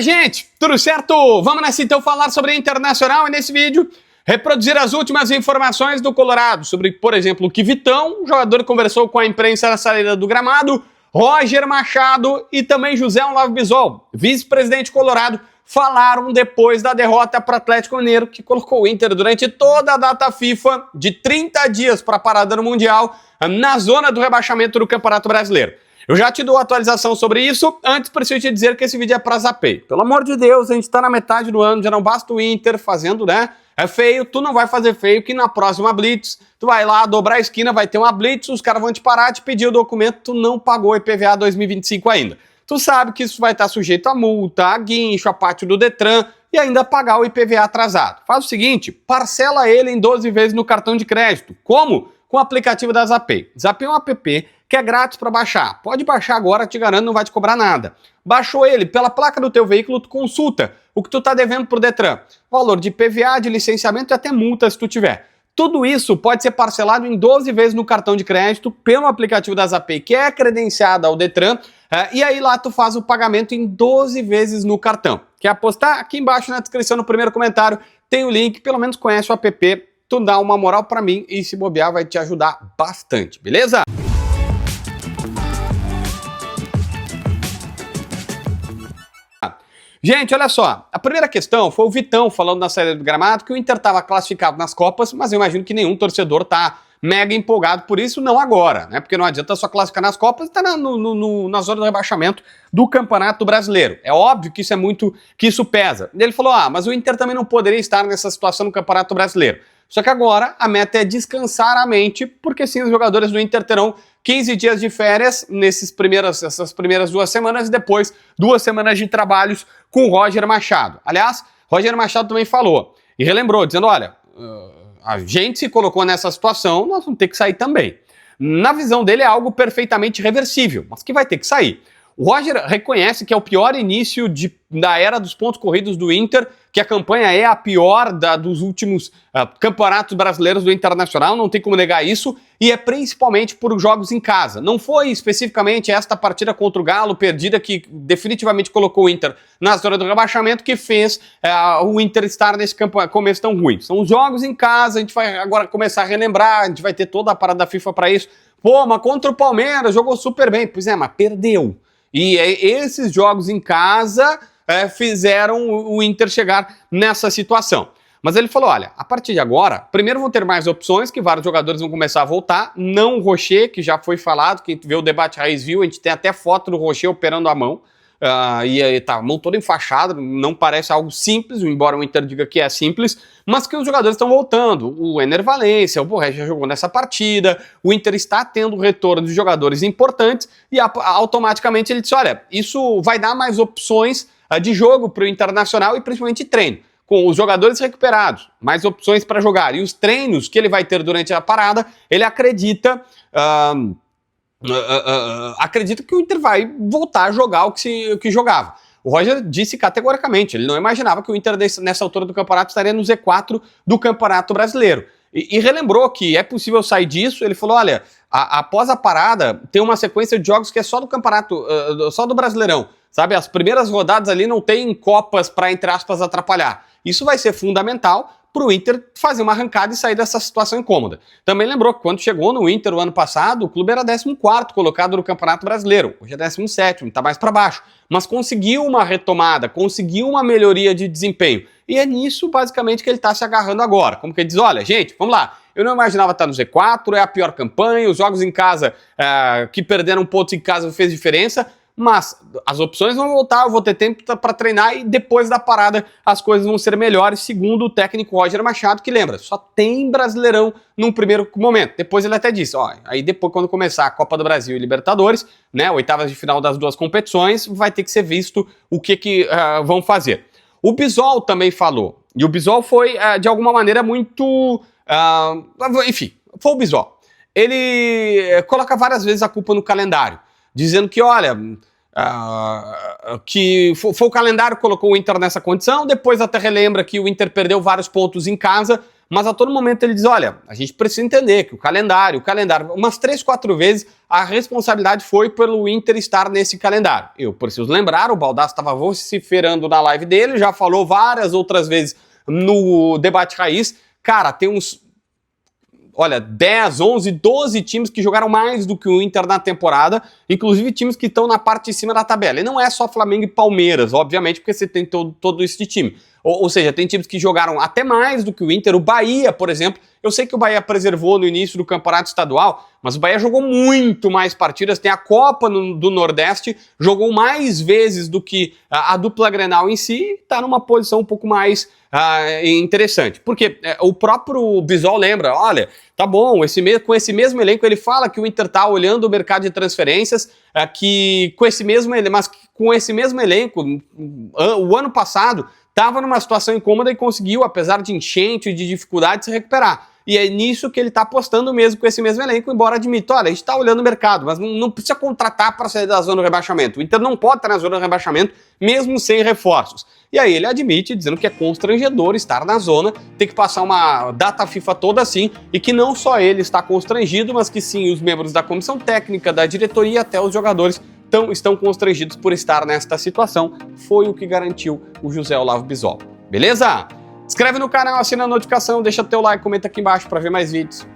Fala, gente! Tudo certo? Vamos nessa então falar sobre a Internacional e nesse vídeo reproduzir as últimas informações do Colorado sobre, por exemplo, o que Vitão, jogador que conversou com a imprensa na saída do gramado, Roger Machado e também José Olavo Bisol, vice-presidente colorado, falaram depois da derrota para o Atlético Mineiro, que colocou o Inter durante toda a data FIFA de 30 dias para a parada no Mundial, na zona do rebaixamento do Campeonato Brasileiro. Eu já te dou a atualização sobre isso, antes preciso te dizer que esse vídeo é pra zapeio. Pelo amor de Deus, a gente tá na metade do ano, já não basta o Inter fazendo, né? É feio, tu não vai fazer feio, que na próxima Blitz, tu vai lá dobrar a esquina, vai ter uma Blitz, os caras vão te parar, te pedir o documento, tu não pagou IPVA 2025 ainda. Tu sabe que isso vai estar sujeito a multa, a guincho, a pátio do Detran e ainda pagar o IPVA atrasado. Faz o seguinte, parcela ele em 12 vezes no cartão de crédito. Como? Com o aplicativo da Zapay. Zapay é um app que é grátis para baixar. Pode baixar agora, te garanto, não vai te cobrar nada. Baixou ele, pela placa do teu veículo, tu consulta o que tu tá devendo pro Detran. Valor de IPVA, de licenciamento e até multa se tu tiver. Tudo isso pode ser parcelado em 12 vezes no cartão de crédito pelo aplicativo da Zapay, que é credenciado ao Detran, e aí lá tu faz o pagamento em 12 vezes no cartão. Quer apostar? Aqui embaixo na descrição, no primeiro comentário, tem o link, pelo menos conhece o app, tu dá uma moral pra mim e se bobear vai te ajudar bastante, beleza? Gente, olha só, a primeira questão foi o Vitão falando na saída do gramado que o Inter estava classificado nas Copas, mas eu imagino que nenhum torcedor tá mega empolgado por isso, não agora, né? Porque não adianta só classificar nas Copas e tá na zona do rebaixamento do Campeonato Brasileiro. É óbvio que isso pesa. Ele falou, mas o Inter também não poderia estar nessa situação no Campeonato Brasileiro. Só que agora a meta é descansar a mente, porque sim, os jogadores do Inter terão 15 dias de férias essas primeiras 2 semanas e depois 2 semanas de trabalhos com o Roger Machado. Aliás, Roger Machado também falou e relembrou, dizendo, olha, a gente se colocou nessa situação, nós vamos ter que sair também. Na visão dele é algo perfeitamente reversível, mas que vai ter que sair. O Roger reconhece que é o pior início da era dos pontos corridos do Inter, que a campanha é a pior dos últimos campeonatos brasileiros do Internacional, não tem como negar isso, e é principalmente por jogos em casa. Não foi especificamente esta partida contra o Galo, perdida, que definitivamente colocou o Inter na zona do rebaixamento, que fez o Inter estar nesse começo tão ruim. São os jogos em casa, a gente vai agora começar a relembrar, a gente vai ter toda a parada da FIFA para isso. Pô, mas contra o Palmeiras jogou super bem. Pois é, mas perdeu. E esses jogos em casa fizeram o Inter chegar nessa situação. Mas ele falou, olha, a partir de agora, primeiro vão ter mais opções, que vários jogadores vão começar a voltar, não o Rocher, que já foi falado, quem vê o debate raiz viu, a gente tem até foto do Rocher operando a mão, e aí tá a mão toda enfaixada, não parece algo simples, embora o Inter diga que é simples, mas que os jogadores estão voltando. O Ener Valencia, o Borré já jogou nessa partida, o Inter está tendo retorno de jogadores importantes e automaticamente ele disse, olha, isso vai dar mais opções de jogo para o Internacional e principalmente treino. Com os jogadores recuperados, mais opções para jogar e os treinos que ele vai ter durante a parada, ele acredita que o Inter vai voltar a jogar o que jogava. O Roger disse categoricamente, ele não imaginava que o Inter nessa altura do campeonato estaria no Z4 do Campeonato Brasileiro. E relembrou que é possível sair disso, ele falou, olha, após a parada tem uma sequência de jogos que é só do campeonato, só do Brasileirão, sabe? As primeiras rodadas ali não tem copas para, entre aspas, atrapalhar. Isso vai ser fundamental para o Inter fazer uma arrancada e sair dessa situação incômoda. Também lembrou que quando chegou no Inter o ano passado, o clube era 14º colocado no Campeonato Brasileiro. Hoje é 17º, está mais para baixo. Mas conseguiu uma retomada, conseguiu uma melhoria de desempenho. E é nisso, basicamente, que ele está se agarrando agora. Como que ele diz, olha, gente, vamos lá. Eu não imaginava estar no Z4, é a pior campanha, os jogos em casa que perderam pontos em casa fez diferença. Mas as opções vão voltar, eu vou ter tempo para treinar e depois da parada as coisas vão ser melhores, segundo o técnico Roger Machado, que lembra, só tem Brasileirão num primeiro momento. Depois ele até disse, aí depois quando começar a Copa do Brasil e Libertadores, né, oitavas de final das 2 competições, vai ter que ser visto o que vão fazer. O Bisol também falou, e o Bisol foi de alguma maneira muito, enfim, foi o Bisol. Ele coloca várias vezes a culpa no calendário, dizendo que, olha, que foi o calendário que colocou o Inter nessa condição, depois até relembra que o Inter perdeu vários pontos em casa, mas a todo momento ele diz, olha, a gente precisa entender que o calendário, umas 3, 4 vezes a responsabilidade foi pelo Inter estar nesse calendário. Eu preciso lembrar, o Baldasso estava vociferando na live dele, já falou várias outras vezes no Debate Raiz, cara, tem uns, olha, 10, 11, 12 times que jogaram mais do que o Inter na temporada, inclusive times que estão na parte de cima da tabela. E não é só Flamengo e Palmeiras, obviamente, porque você tem todo esse time. Ou seja, tem times que jogaram até mais do que o Inter. O Bahia, por exemplo, eu sei que o Bahia preservou no início do campeonato estadual, mas o Bahia jogou muito mais partidas, tem a Copa do Nordeste, jogou mais vezes do que a dupla Grenal em si, e está numa posição um pouco mais interessante. Porque o próprio Bisol lembra, olha, tá bom, com esse mesmo elenco, ele fala que o Inter tá olhando o mercado de transferências, que com esse mesmo elenco, o ano passado, estava numa situação incômoda e conseguiu, apesar de enchente e de dificuldade, se recuperar. E é nisso que ele está apostando mesmo com esse mesmo elenco, embora admita, olha, a gente está olhando o mercado, mas não precisa contratar para sair da zona do rebaixamento. O Inter não pode estar na zona do rebaixamento, mesmo sem reforços. E aí ele admite, dizendo que é constrangedor estar na zona, ter que passar uma data FIFA toda assim, e que não só ele está constrangido, mas que sim, os membros da comissão técnica, da diretoria, até os jogadores, estão constrangidos por estar nesta situação. Foi o que garantiu o José Olavo Bisol. Beleza? Inscreve no canal, assina a notificação, deixa teu like, comenta aqui embaixo para ver mais vídeos.